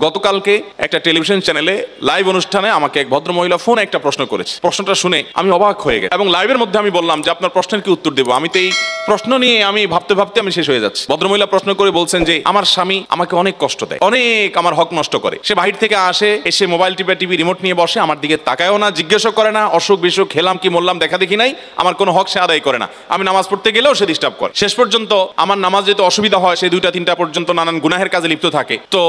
গতকালকে একটা টেলিভিশন চ্যানেলে লাইভ অনুষ্ঠানে আমাকে এক ভদ্রমহিলা ফোনে একটা প্রশ্ন করেছে। প্রশ্নটা শুনে আমি অবাক হয়ে গেছি এবং লাইভের মধ্যে আমি বললাম যে আপনার প্রশ্নের কি উত্তর দেবো। আমি তো এই প্রশ্ন নিয়ে আমি ভাবতে ভাবতে আমি শেষ হয়ে যাচ্ছি। ভদ্রমহিলা প্রশ্ন করে বলছেন যে আমার স্বামী আমাকে অনেক কষ্ট দেয়, অনেক আমার হক নষ্ট করে। সে বাহির থেকে আসে, এসে মোবাইল টিভি রিমোট নিয়ে বসে, আমার দিকে তাকায়ও না, জিজ্ঞেসও করে না, অসুখ বিসুখ খেলাম কি মরলাম দেখা দেখি নাই, আমার কোনো হক সে আদায় করে না। আমি নামাজ পড়তে গেলেও সে ডিস্টার্ব করে। শেষ পর্যন্ত আমার নামাজ যেতে অসুবিধা হয়, সে 2টা-3টা পর্যন্ত নানান গুনাহের কাজে লিপ্ত থাকে। তো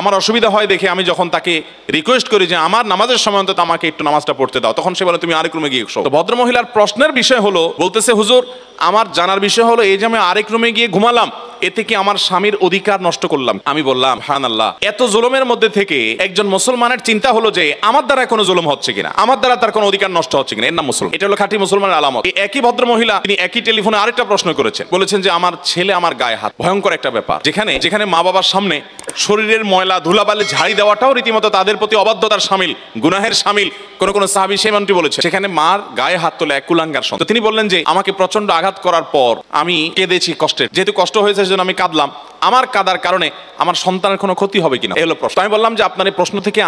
আমার অসুবিধা হয় দেখে আমি যখন তাকে রিকোয়েস্ট করি যে আমার নামাজের সময় অন্তত আমাকে একটু নামাজটা পড়তে দাও, তখন সে বলে তুমি আরেক রুমে গিয়ে শো। তো ভদ্রমহিলার প্রশ্নের বিষয় হলো, বলতেছে হুজুর আমার জানার বিষয় হলো এই যে আমি আরেক রুমে গিয়ে ঘুমালাম, এতে কি আমার স্বামীর অধিকার নষ্ট করলাম? আমি বললাম সুবহানাল্লাহ, এত জুলুমের মধ্যে থেকে একজন মুসলমানের চিন্তা হলো যে আমার দ্বারা কোনো জুলুম হচ্ছে কিনা, আমার দ্বারা তার কোনো অধিকার নষ্ট হচ্ছে কিনা, এর নাম মুসলমান। এটা হলো খাঁটি মুসলমানের আলামত। এই একই ভদ্রমহিলা তিনি একই টেলিফোনে আরেকটা প্রশ্ন করেছেন, বলেছেন যে আমার ছেলে আমার গায়ে হাত, ভয়ঙ্কর একটা ব্যাপার, যেখানে মা বাবার সামনে শরীরের ময়লা ধুলাবালি ঝাড়ি দেওয়াটাও রীতিমতো তাদের প্রতি অবাধ্যতার শামিল, গুনাহের শামিল। কোন সাহাবী সেমনটি বলেছে, সেখানে মার গায়ে হাত তোলে এক কুলাঙ্গার সন্তান। তিনি বললেন যে আমাকে প্রচন্ড আঘাত করার পর আমি কেঁদেছি কষ্টের, যেহেতু কষ্ট হয়েছে সেজন্য আমি কাঁদলাম, আমার কাদার কারণে আমার সন্তানের কোনো ক্ষতি হবে কিনা, এই হলো প্রশ্ন। আমি বললাম যে আপনার এই প্রশ্ন থেকে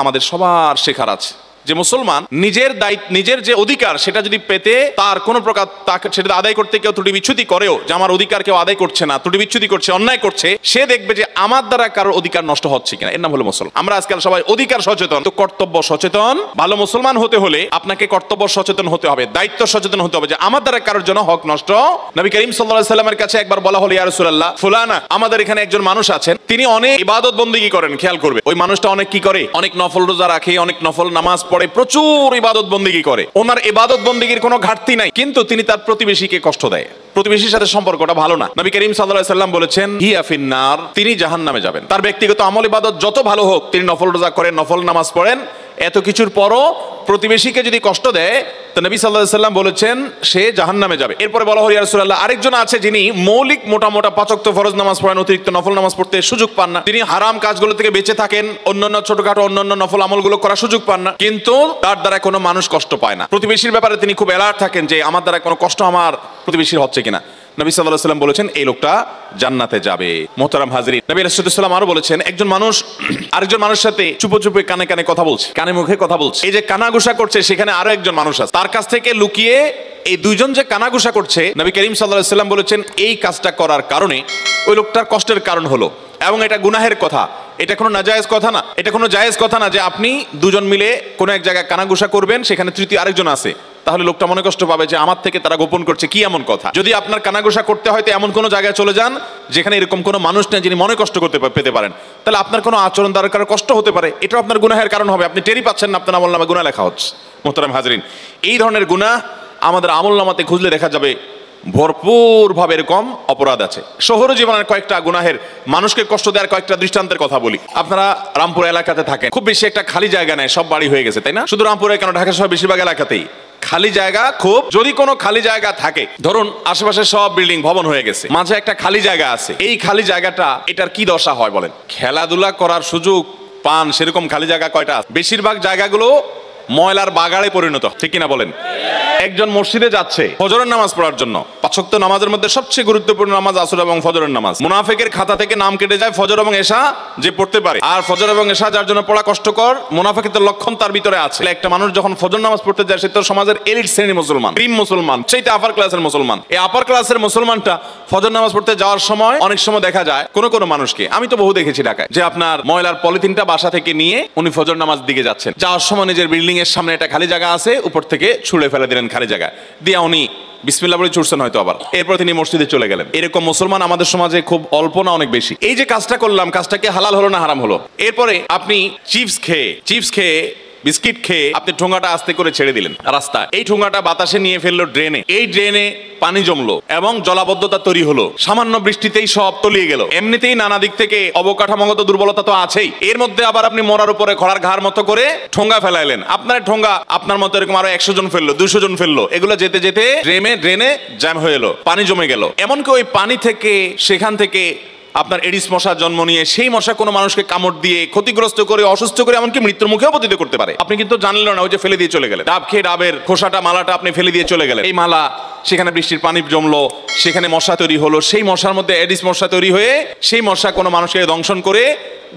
আমাদের সবার শেখার আছে যে মুসলমান নিজের দায়িত্ব, নিজের যে অধিকার সেটা যদি পেতে তার কোনো প্রকার তাকে সেটা আদায় করতে কেউ ত্রুটি বিচ্যুতি করেও, যে আমার অধিকার কেউ আদায় করছে না, ত্রুটি বিচ্যুতি করছে, অন্যায় করছে, সে দেখবে যে আমার দ্বারা কারোর অধিকার নষ্ট হচ্ছে কিনা, এর নাম হলো মুসলমান। আমরা আজকাল সবাই অধিকার সচেতন, তো কর্তব্য সচেতন। ভালো মুসলমান হতে হলে আপনাকে কর্তব্য সচেতন হতে হবে, দায়িত্ব সচেতন হতে হবে যে আমার দ্বারা কারোর জন্য হক নষ্ট। নবী করিম সাল্লাল্লাহু আলাইহি সাল্লামের কাছে একবার বলা হলো, ইয়া রাসূলুল্লাহ ফুলানা, আমাদের এখানে একজন মানুষ আছেন, তিনি অনেক ইবাদত বন্দেগী করেন, খেয়াল করবে ওই মানুষটা অনেক কি করে, অনেক নফল রোজা রাখে, অনেক নফল নামাজ পড়ে, প্রচুর ইবাদত বন্দেগী করে, ওনার ইবাদত বন্দেগীর কোনো ঘাটতি নাই, কিন্তু তিনি তার প্রতিবেশীকে কষ্ট দেয়, প্রতিবেশীর সাথে সম্পর্কটা ভালো না। নবী করিম সাল্লাল্লাহু আলাইহি সাল্লাম বলেছেন হিয়া ফিন্নার, তিনি জাহান্নামে যাবেন। তার ব্যক্তিগত আমল ইবাদত যত ভালো হোক, তিনি নফল রোজা করেন, নফল নামাজ পড়েন, এত কিছুর পরও প্রতিবেশীকে যদি কষ্ট দেয় তো নবী সাল্লাল্লাহু আলাইহি সাল্লাম বলেছেন সে জাহান্নামে যাবে। এরপরে বলা হলো ইয়া রাসূলুল্লাহ, আরেকজন আছে যিনি মৌলিক মোটা 5 ওয়াক্ত ফরজ নামাজ পড়েন, অতিরিক্ত নফল নামাজ পড়তে সুযোগ পান না, তিনি হারাম কাজগুলো থেকে বেঁচে থাকেন, অন্যান্য ছোটখাটো অন্যান্য নফল আমলগুলো করার সুযোগ পান না, কিন্তু তার দ্বারা কোনো মানুষ কষ্ট পায় না। প্রতিবেশীর ব্যাপারে তিনি খুব অ্যালার্ট থাকেন যে আমার দ্বারা কোনো কষ্ট আমার প্রতিবেশীর হচ্ছে কিনা। নবী সাল্লাল্লাহু আলাইহি সাল্লাম বলেছেন এই লোকটা জান্নাতে যাবে। মোহতারাম হাজরিন, নবী রাসূলুল্লাহ সাল্লাল্লাহু আলাইহি ওয়াসাল্লাম আরো বলেছেন একজন মানুষ আরেকজন মানুষের সাথে চুপে কানে কথা বলছে, কানে মুখে কথা বলছে, এই যে কানাঘুষা করছে, সেখানে আরো একজন মানুষ আছে, তার কাছ থেকে লুকিয়ে এই দুইজন যে কানাঘুষা করছে, নবী করিম সাল্লাল্লাহু আলাইহি সাল্লাম বলেছেন এই কাজটা করার কারণে ওই লোকটার কষ্টের কারণ হলো, এবং এটা গুনাহের কথা, এটা কোনো নাজায়েজ কথা না, এটা কোনো জায়েজ কথা না যে আপনি দুজন মিলে কোনো এক জায়গায় কানাঘুষা করবেন, সেখানে তৃতীয় আরেকজন আছে, তাহলে লোকটা মনে কষ্ট পাবে যে আমার থেকে তারা গোপন করছে, কি এমন কথা। যদি আপনার কানাঘুষা করতে হয় তো এমন কোনো জায়গায় চলে যান যেখানে এরকম কোনো মানুষ নেই যিনি মনে কষ্ট পেতে পারেন, তাহলে আপনার কোনো আচরণ দ্বারা কারো কষ্ট হতে পারে, এটাও আপনার গুনাহের কারণ হবে, আপনি টেরই পাচ্ছেন না আপনার আমলনামায় গুনাহ লেখা হচ্ছে। মোহতারাম হাজরিন, এই ধরনের গুনাহ আমাদের আমলনামাতে খুঁজলে দেখা যাবে ভরপুর ভাবে এরকম অপরাধ আছে। শহর জীবনের কয়েকটা গুনাহের, মানুষকে কষ্ট দেওয়ার কয়েকটা দৃষ্টান্তের কথা বলি। আপনারা রামপুর এলাকাতে থাকেন, খুব বেশি একটা খালি জায়গা নেই, সব বাড়ি হয়ে গেছে, তাই না? শুধু রামপুরে কেন, ঢাকা সহ বেশিরভাগ এলাকাতেই খালি জায়গা খুব। যদি কোনো খালি জায়গা থাকে, ধরুন আশেপাশে সব বিল্ডিং ভবন হয়ে গেছে, মাঝে একটা খালি জায়গা আছে, এই খালি জায়গাটা এটার কি দশা হয় বলেন? খেলাধুলা করার সুযোগ পান সেরকম খালি জায়গা কয়টা? বেশিরভাগ জায়গাগুলো ময়লার বাগাড়ে পরিণত, ঠিক কিনা বলেন? একজন মসজিদে যাচ্ছে ফজরের নামাজ পড়ার জন্য, 5 ওয়াক্ত নামাজের মধ্যে সবচেয়ে গুরুত্বপূর্ণ নামাজ আসর এবং ফজরের নামাজ। মুনাফিকের খাতা থেকে নাম কেটে যায় ফজর এবং এশা যে পড়তে পারে, আর ফজর এবং এশা যার জন্য পড়া কষ্টকর, মুনাফিকের লক্ষণ তার ভিতরে আছে। একটা মানুষ যখন ফজর নামাজ পড়তে যায়, সে তো সমাজের এলিট শ্রেণীর মুসলমান, প্রিম মুসলমান, সেইটা আপার ক্লাসের মুসলমান। এই আপার ক্লাসের মুসলমানটা ফজর নামাজ পড়তে যাওয়ার সময় অনেক সময় দেখা যায় কোনো মানুষকে, আমি তো বহু দেখেছি ঢাকায়, যে আপনার ময়লার পলিথিনটা বাসা থেকে নিয়ে উনি ফজর নামাজ দিকে যাচ্ছেন, যাওয়ার সময় নিজের বিল্ডিং এর সামনে একটা খালি জায়গা আছে, উপর থেকে ছুঁড়ে ফেলে দিলেন খালি জায়গা দিয়া, উনি বিসমিল্লাহ বলে ছুটছেন হয়তো, আবার এরপর তিনি মসজিদে চলে গেলেন। এরকম মুসলমান আমাদের সমাজে খুব অল্প না অনেক বেশি। এই যে কাজটা করলাম, কাজটা কি হালাল হলো না হারাম হলো? এরপরে আপনি চিপস খেয়ে বিস্কিট খেয়ে আপনি ঠোঙাটা আস্তে করে ছেড়ে দিলেন রাস্তায়, এই ঠোঙাটা বাতাসে নিয়ে ফেললো ড্রেনে, এই ড্রেনে পানি জমলো এবং জলাবদ্ধতা তৈরি হলো, সামান্য বৃষ্টিতেই সব তলিয়ে গেল। এমনিতেই নানা দিক থেকে অবকাঠামোগত দুর্বলতা তো আছেই, এর মধ্যে আবার আপনি মরার উপরে খড়ার ঘাড় মতো করে ঠোঙ্গা ফেলাইলেন, আপনার ঠোঙ্গা আপনার মতো এরকম আরো 100 জন ফেললো, 200 জন ফেললো, এগুলো যেতে ড্রেনে জ্যাম হয়ে এলো, পানি জমে গেল। এমনকি ওই পানি থেকে, সেখান থেকে আপনার এডিস মশা জন্ম নিয়ে, সেই মশা কোনো মানুষকে কামড় দিয়ে ক্ষতিগ্রস্ত করে, অসুস্থ করে, এমনকি মৃত্যুর মুখেও পতিত করতে পারে। আপনি কিন্তু জানলেন না, ওই যে ফেলে দিয়ে চলে গেলেন, ডাব খেয়ে ডাবের খোসাটা, মালাটা আপনি ফেলে দিয়ে চলে গেলেন, এই মালা সেখানে বৃষ্টির পানি জমলো, সেখানে মশা তৈরি হলো, সেই মশার মধ্যে এডিস মশা তৈরি হয়ে সেই মশা কোনো মানুষকে দংশন করে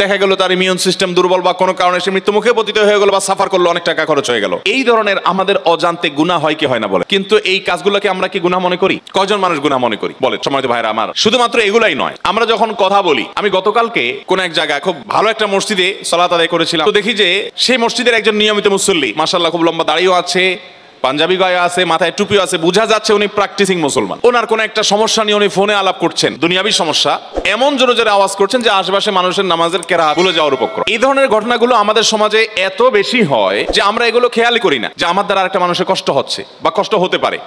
দেখা গেল তার ইমিউন সিস্টেম দুর্বল বা কোনো কারণে সে মৃত্যুমুখে পতিত হয়ে গেল বা সাফার করলো, অনেক টাকা খরচ হয়ে গেল। এই ধরনের আমাদের অজান্তে গুনাহ হয় কি হয় না বলে, কিন্তু এই কাজগুলোকে আমরা কি গুনাহ মনে করি? কয়জন মানুষ গুনাহ মনে করি বলে? সম্মানিত ভাইরা আমার, শুধুমাত্র এগুলাই নয়, আমরা যখন কথা বলি, আমি গতকালকে কোন এক জায়গায় খুব ভালো একটা মসজিদে সালাত আদায় করেছিলাম, তো দেখি যে সেই মসজিদের একজন নিয়মিত মুসল্লি, মাশাআল্লাহ খুব লম্বা দাড়িও আছে, পাঞ্জাবি গায়ে আছে, মাথায় টুপিও আছে, বোঝা যাচ্ছে উনি প্র্যাকটিসিং মুসলমান। ওনার কোন একটা সমস্যা নিয়ে উনি ফোনে আলাপ করছেন, দুনিয়াবী সমস্যা, এমন জোরে জোরে আওয়াজ করছেন যে আশেপাশে মানুষের নামাজের কেরাত ভুলে যাওয়ার উপক্রম। এই ধরনের ঘটনাগুলো আমাদের সমাজে এত বেশি হয় যে আমরা এগুলো খেয়ালই করি না যে আমার দ্বারা আরেকটা মানুষের কষ্ট হচ্ছে বা কষ্ট হতে পারে।